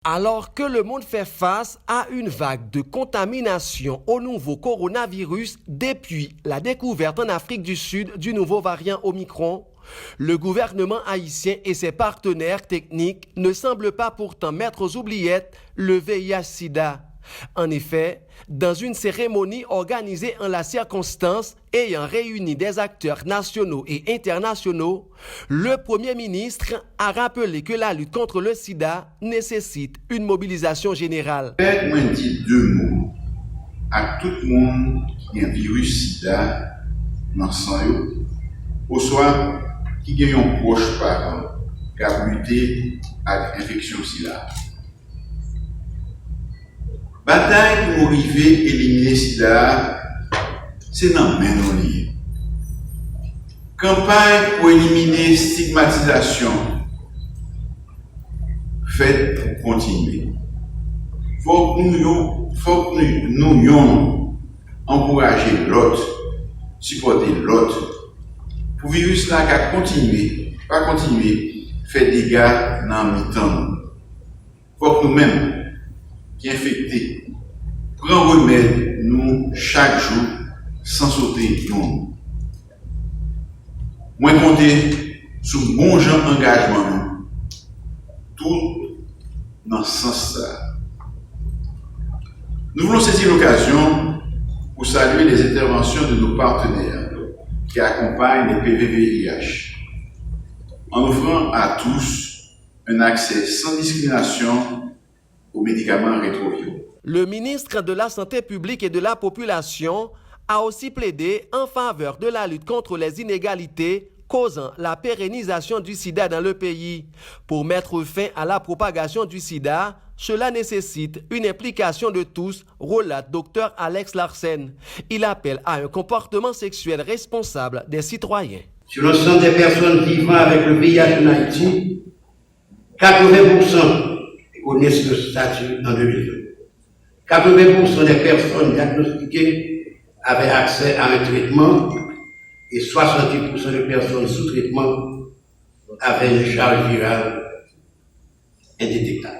Alors que le monde fait face à une vague de contamination au nouveau coronavirus depuis la découverte en Afrique du Sud du nouveau variant Omicron, le gouvernement haïtien et ses partenaires techniques ne semblent pas pourtant mettre aux oubliettes le VIH-Sida. En effet, dans une cérémonie organisée en la circonstance ayant réuni des acteurs nationaux et internationaux, le Premier ministre a rappelé que la lutte contre le sida nécessite une mobilisation générale. Moi, je dis deux mots à tout le monde qui a un virus sida dans le sang, ou soit qui a un proche parent qui a lutté avec l'infection sida. Bataille pour arriver à éliminer le sida, c'est dans le même lieu. Campagne pour éliminer la stigmatisation, faite pour continuer. Il faut que nous encourager l'autre, supporter l'autre. Pour le virus là qui continuer, pas continuer, faire des dégâts dans le mi-temps. Il faut que nous-mêmes, qui infectés, prendre remède nous chaque jour sans sauter non. Moi compter sur bon genre engagement tout dans ce sens-là. Nous voulons saisir l'occasion pour saluer les interventions de nos partenaires qui accompagnent les PVVIH en offrant à tous un accès sans discrimination aux médicaments rétroviraux. Le ministre de la Santé publique et de la Population a aussi plaidé en faveur de la lutte contre les inégalités causant la pérennisation du sida dans le pays. Pour mettre fin à la propagation du sida, cela nécessite une implication de tous, relate Dr Alex Larsen. Il appelle à un comportement sexuel responsable des citoyens. Sur l'ensemble des personnes vivant avec le VIH en Haïti, 80% connaissent le statut en 2020. 80% des personnes diagnostiquées avaient accès à un traitement et 70% des personnes sous traitement avaient une charge virale indétectable.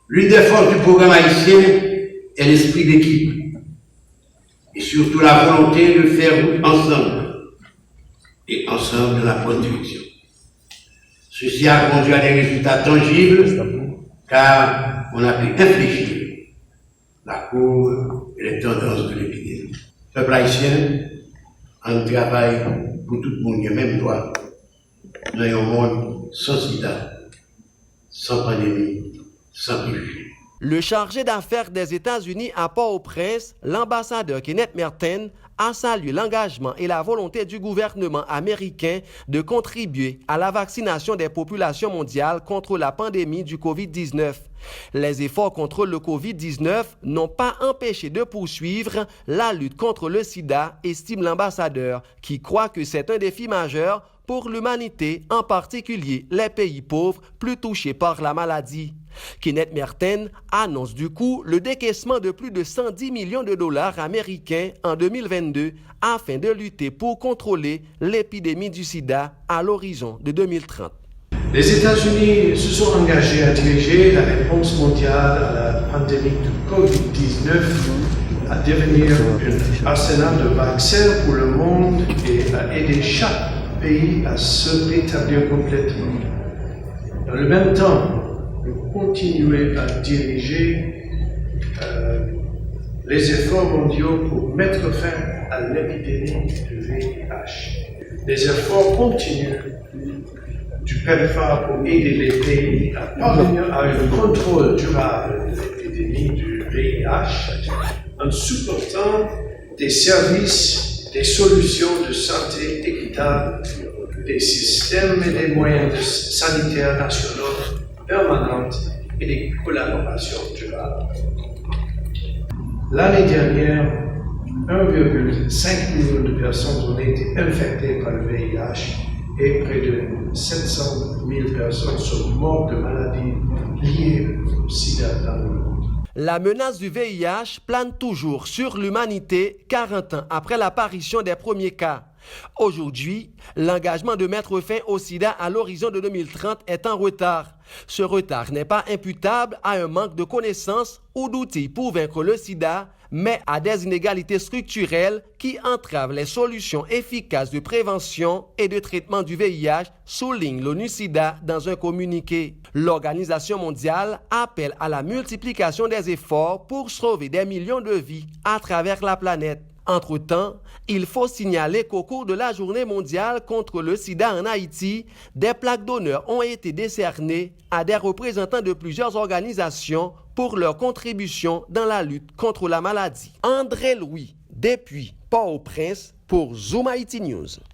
L'une des forces du programme haïtien est l'esprit d'équipe et surtout la volonté de faire route ensemble et ensemble dans la bonne direction. Ceci a conduit à des résultats tangibles car on a pu infléchir la courbe et les tendances de l'épidémie. Peuple haïtien, on travaille pour tout le monde, il y a même droit dans un monde sans sida, sans pandémie, sans préjugés. Le chargé d'affaires des États-Unis à Port-au-Prince, l'ambassadeur Kenneth Merten, a salué l'engagement et la volonté du gouvernement américain de contribuer à la vaccination des populations mondiales contre la pandémie du COVID-19. Les efforts contre le COVID-19 n'ont pas empêché de poursuivre la lutte contre le sida, estime l'ambassadeur, qui croit que c'est un défi majeur pour l'humanité, en particulier les pays pauvres plus touchés par la maladie. Kenneth Merten annonce du coup le décaissement de plus de 110 millions de dollars américains en 2022 afin de lutter pour contrôler l'épidémie du sida à l'horizon de 2030. Les États-Unis se sont engagés à diriger la réponse mondiale à la pandémie du COVID-19, à devenir un arsenal de vaccins pour le monde et à aider chaque pays à se rétablir complètement. Dans le même temps, nous continuons à diriger les efforts mondiaux pour mettre fin à l'épidémie du VIH. Les efforts continuent du PEPFAR pour aider les pays à parvenir à un contrôle durable de l'épidémie du VIH en supportant des services, des solutions de santé équitables, des systèmes et des moyens sanitaires nationaux permanentes et des collaborations durables. L'année dernière, 1,5 million de personnes ont été infectées par le VIH et près de 700 000 personnes sont mortes de maladies liées au sida dans le monde. La menace du VIH plane toujours sur l'humanité 40 ans après l'apparition des premiers cas. Aujourd'hui, l'engagement de mettre fin au sida à l'horizon de 2030 est en retard. Ce retard n'est pas imputable à un manque de connaissances ou d'outils pour vaincre le sida, mais à des inégalités structurelles qui entravent les solutions efficaces de prévention et de traitement du VIH, souligne l'ONU-SIDA dans un communiqué. L'Organisation mondiale appelle à la multiplication des efforts pour sauver des millions de vies à travers la planète. Entre-temps, il faut signaler qu'au cours de la journée mondiale contre le sida en Haïti, des plaques d'honneur ont été décernées à des représentants de plusieurs organisations pour leur contribution dans la lutte contre la maladie. André Louis, depuis Port-au-Prince, pour Zoom Haïti News.